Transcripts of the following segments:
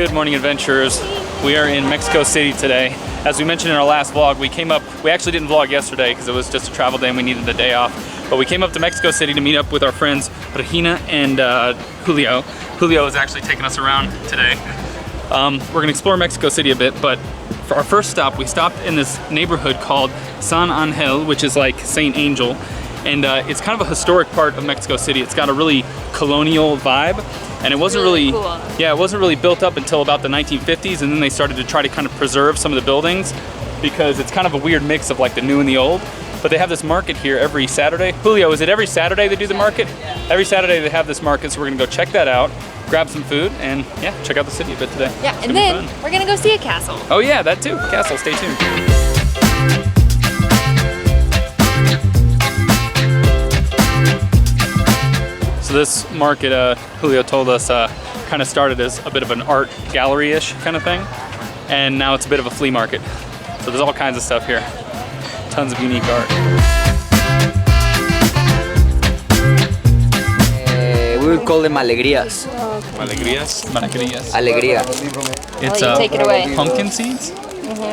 Good morning, adventurers. We are in Mexico City today. As we mentioned in our last vlog, we actually didn't vlog yesterday because it was just a travel day and we needed the day off. But we came up to Mexico City to meet up with our friends Regina and Julio. Julio is actually taking us around today. We're gonna explore Mexico City a bit, but for our first stop, we stopped in this neighborhood called San Ángel, which is like Saint Angel. And it's kind of a historic part of Mexico City. It's got a really colonial vibe. And it wasn't really cool. Yeah, it wasn't really built up until about the 1950s, and then they started to try to kind of preserve some of the buildings because it's kind of a weird mix of like the new and the old. But they have this market here every Saturday. Julio, is it every Saturday they do the market? Yeah. Every Saturday they have this market, so we're gonna go check that out, grab some food, and yeah, check out the city a bit today. Yeah, and then we're gonna go see a castle. Oh yeah, that too, castle, stay tuned. So this market, Julio told us, kind of started as a bit of an art gallery-ish kind of thing, and now it's a bit of a flea market. So there's all kinds of stuff here. Tons of unique art. We would call them alegrías. Alegrías? Alegrías. Alegría. It's take it away. Pumpkin seeds?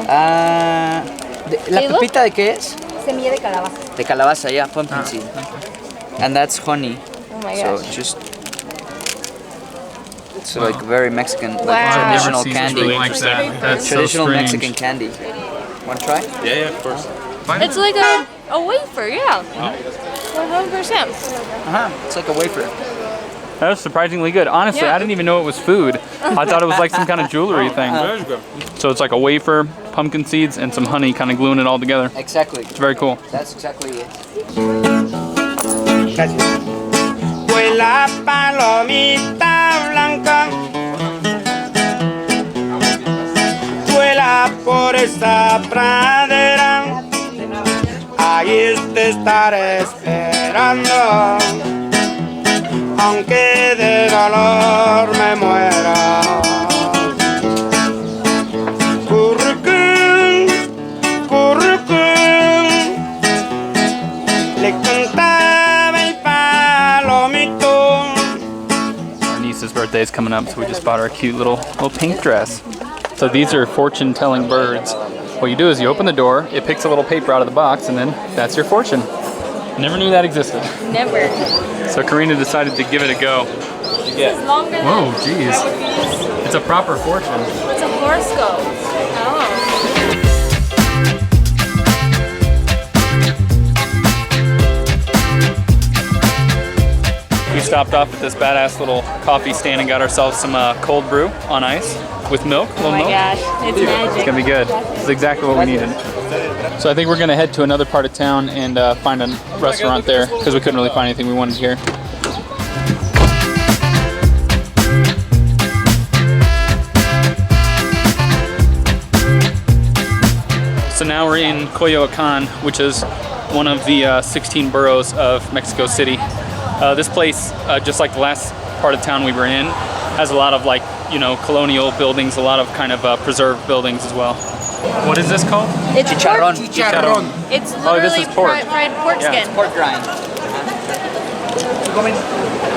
¿La pepita de qué es? Semilla de calabaza. De calabaza, yeah, pumpkin seed. And that's honey. Oh my gosh. So just, it's like very Mexican, like traditional candy. Really like that. That's Traditional so Mexican candy. Want to try? Yeah, of course. It's like a wafer, yeah. 100%. It's like a wafer. That was surprisingly good. Honestly, Yeah. I didn't even know it was food. I thought it was like some kind of jewelry thing. So it's like a wafer, pumpkin seeds, and some honey kind of gluing it all together. Exactly. It's very cool. That's exactly it. Vuela palomita blanca, vuela por esta pradera, ahí te estaré esperando, aunque de dolor me muera. Currucún, currucún, le cantaba el palomito. Our niece's birthday is coming up, so we just bought her a cute little pink dress. So these are fortune-telling birds. What you do is you open the door, it picks a little paper out of the box, and then that's your fortune. Never knew that existed. Never. So Karina decided to give it a go. It's longer than Whoa, geez. It's a proper fortune. It's a horoscope. Oh. We stopped off at this badass little coffee stand and got ourselves some cold brew on ice with milk. Oh my gosh, it's magic. It's gonna be good. It's exactly what we needed. So I think we're gonna head to another part of town and find a restaurant there because we couldn't really find anything we wanted here. So now we're in Coyoacan, which is one of the 16 boroughs of Mexico City. This place, just like the last part of town we were in, has a lot of like, colonial buildings, a lot of kind of preserved buildings as well. What is this called? It's Chicharrón. Pork. It's literally this is pork. fried pork skin. It's pork rind.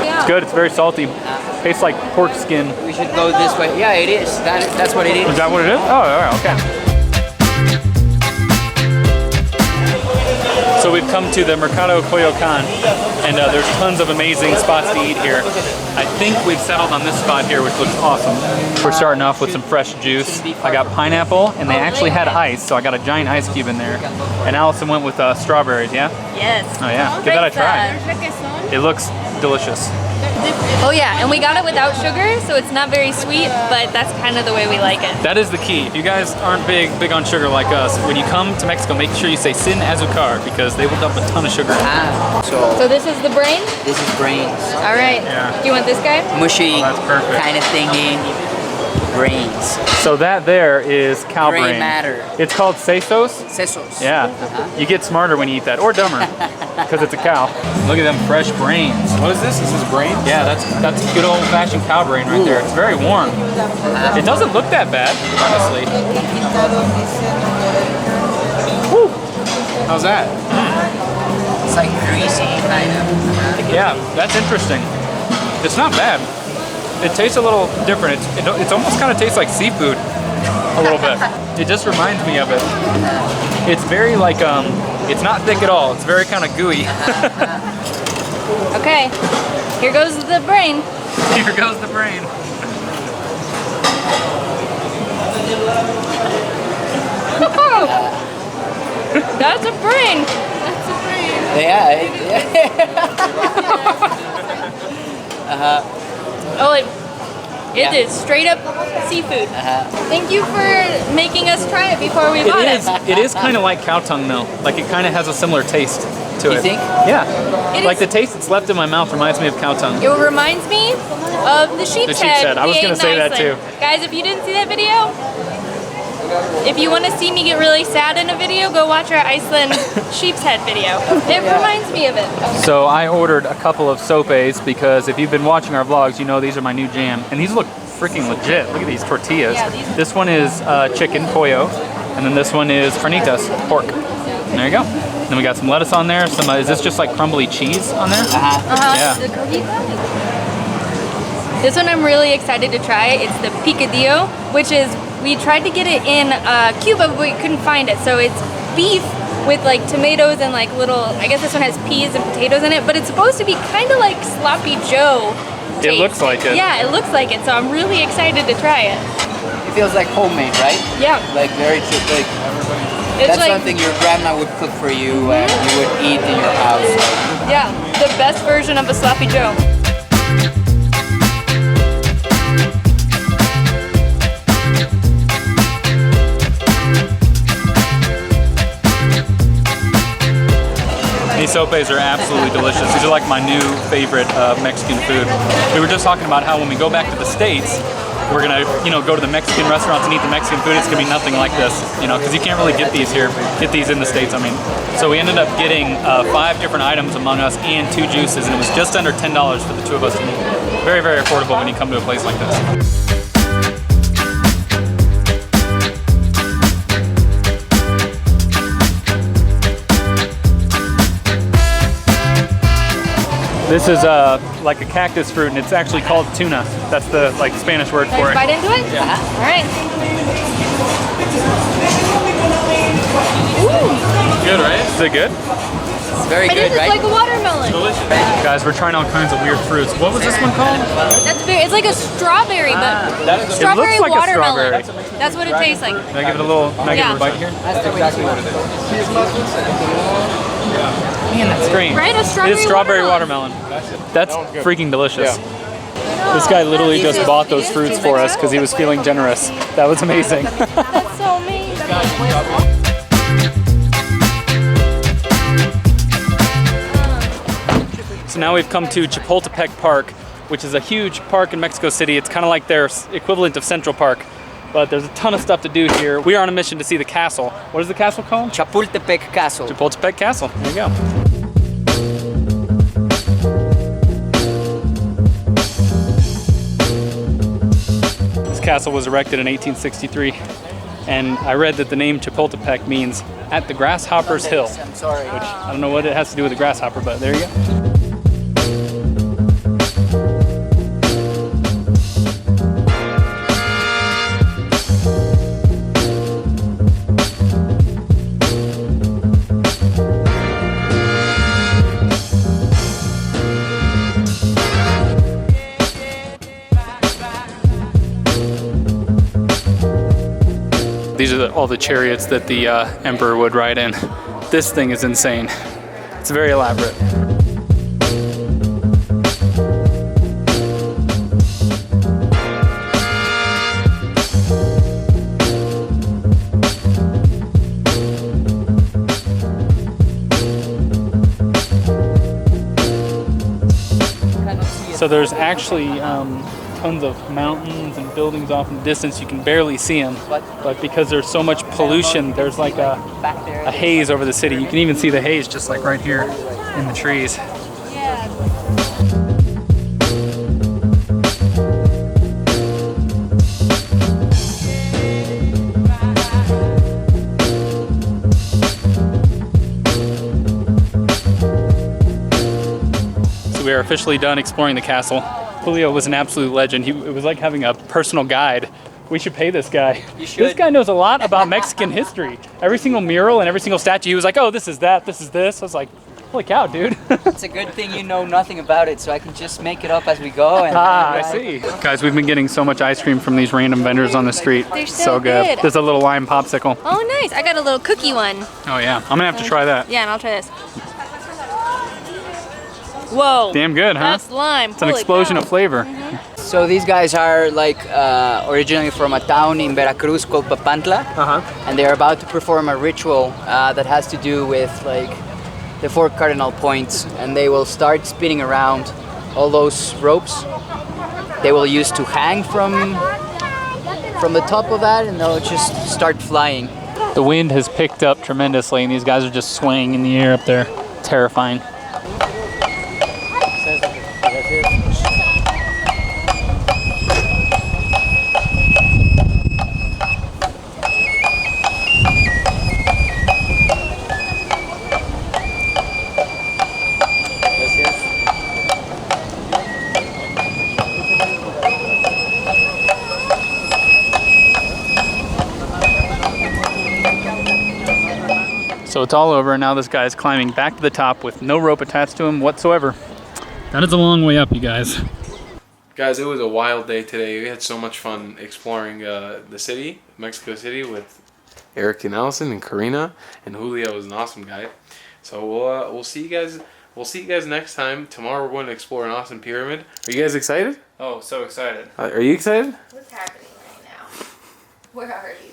It's good, it's very salty. Tastes like pork skin. We should go this way. Yeah, it is. That's what it is. Is that what it is? Oh, all right, okay. So we've come to the Mercado Coyoacan, and there's tons of amazing spots to eat here. I think we've settled on this spot here, which looks awesome. We're starting off with some fresh juice. I got pineapple, and they actually had ice, so I got a giant ice cube in there. And Allison went with strawberries, yeah? Yes. Oh yeah, give that a try. It looks delicious. Oh yeah, and we got it without sugar, so it's not very sweet, but that's kind of the way we like it. That is the key. If you guys aren't big on sugar like us, when you come to Mexico, make sure you say sin azúcar because they will dump a ton of sugar. So this is the brain? This is brains. All right. Yeah. Do you want this guy? Mushy that's perfect. kind of thingy. Brains. So that there is cow Gray brain. matter. It's called Sesos. Sesos. Yeah. You get smarter when you eat that, or dumber, because it's a cow. Look at them fresh brains. What is this? This is brain? Yeah, that's good old-fashioned cow brain right there. It's very warm. It doesn't look that bad, honestly. Woo. How's that? It's like greasy, kind of. Yeah, that's interesting. It's not bad. It tastes a little different. It's almost kind of tastes like seafood a little bit. It just reminds me of it. It's very like, it's not thick at all. It's very kind of gooey. Okay, here goes the brain. Here goes the brain. That's a brain. Yeah. Oh, it is straight up seafood. Thank you for making us try it before we bought it. It is kind of like cow tongue though. Like it kind of has a similar taste to it. You think? Yeah. It Like is- the taste that's left in my mouth reminds me of cow tongue. It reminds me of the sheep's head. I was we gonna ate say in that Iceland. too. Guys, if you didn't see that video, if you want to see me get really sad in a video, go watch our Iceland sheep's head video. It reminds me of it. So I ordered a couple of sopes because if you've been watching our vlogs, you know these are my new jam. And these look freaking legit. Look at these tortillas. Yeah, these- This one is chicken, pollo. And then this one is carnitas, pork. There you go. Then we got some lettuce on there. Some, is this just like crumbly cheese on there? Yeah. The cookie. This one I'm really excited to try. It's the picadillo, which is, we tried to get it in Cuba, but we couldn't find it. So it's beef with like tomatoes and like little, I guess this one has peas and potatoes in it, but it's supposed to be kind of like sloppy Joe It taste. looks like it. Yeah, it looks like it. So I'm really excited to try it. It feels like homemade, right? Yeah. Like very like It's that's like, something your grandma would cook for you and you would eat in your house. yeah, the best version of a sloppy Joe. These sopes are absolutely delicious. These are like my new favorite Mexican food. We were just talking about how when we go back to the States, we're gonna, go to the Mexican restaurants and eat the Mexican food. It's gonna be nothing like this, because you can't really get these here, get these in the States, I mean. So we ended up getting 5 different items among us and 2 juices, and it was just under $10 for the 2 of us to eat. Very, very affordable when you come to a place like this. This is like a cactus fruit, and it's actually called tuna. That's the Spanish word Can for I it. bite into it? Yeah. All right. Ooh, Good, right? Is it good? It's very it good, is. It's right? like a watermelon. Delicious. Guys, we're trying all kinds of weird fruits. What was this one called? It's like a strawberry, but strawberry it looks like watermelon. a strawberry. That's what it tastes like. Can I give it a little? Can I give it a bite here? That's exactly what it is. Man, that's great. Right, a strawberry It is strawberry watermelon. That's freaking delicious. This guy literally just bought those fruits for us because he was feeling generous. That was amazing. That's so amazing. So now we've come to Chapultepec Park, which is a huge park in Mexico City. It's kind of like their equivalent of Central Park, but there's a ton of stuff to do here. We are on a mission to see the castle. What is the castle called? Chapultepec Castle. Chapultepec Castle. There you go. This castle was erected in 1863, and I read that the name Chapultepec means at the grasshopper's hill, I'm sorry. which I don't know what it has to do with the grasshopper, but there you go. These are all the chariots that the emperor would ride in. This thing is insane. It's very elaborate. So there's actually tons of mountains and buildings off in the distance. You can barely see them, but because there's so much pollution, there's like a haze over the city. You can even see the haze just like right here in the trees. So we are officially done exploring the castle. Julio was an absolute legend. It was like having a personal guide. We should pay this guy. You should. This guy knows a lot about Mexican history. Every single mural and every single statue, he was like, oh, this is that, this is this. I was like, holy cow, dude. It's a good thing you know nothing about it, so I can just make it up as we go. And I see. Guys, we've been getting so much ice cream from these random vendors on the street. They're so good. There's a little lime popsicle. Oh, nice. I got a little cookie one. Oh yeah, I'm gonna have to try that. Yeah, and I'll try this. Whoa. Damn good, huh? That's lime. It's an explosion of flavor. So these guys are like originally from a town in Veracruz called Papantla, and they're about to perform a ritual that has to do with like the 4 cardinal points, and they will start spinning around all those ropes. They will use to hang from the top of that, and they'll just start flying. The wind has picked up tremendously, and these guys are just swaying in the air up there. Terrifying. So it's all over, and now this guy is climbing back to the top with no rope attached to him whatsoever. That is a long way up, you guys. Guys, it was a wild day today. We had so much fun exploring the city, Mexico City, with Eric and Allison and Karina, and Julio was an awesome guy. So we'll see you guys. We'll see you guys next time. Tomorrow we're going to explore an awesome pyramid. Are you guys excited? Oh, so excited. Are you excited? What's happening right now? Where are you?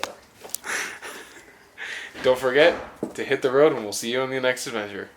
Don't forget to hit the road, and we'll see you on the next adventure.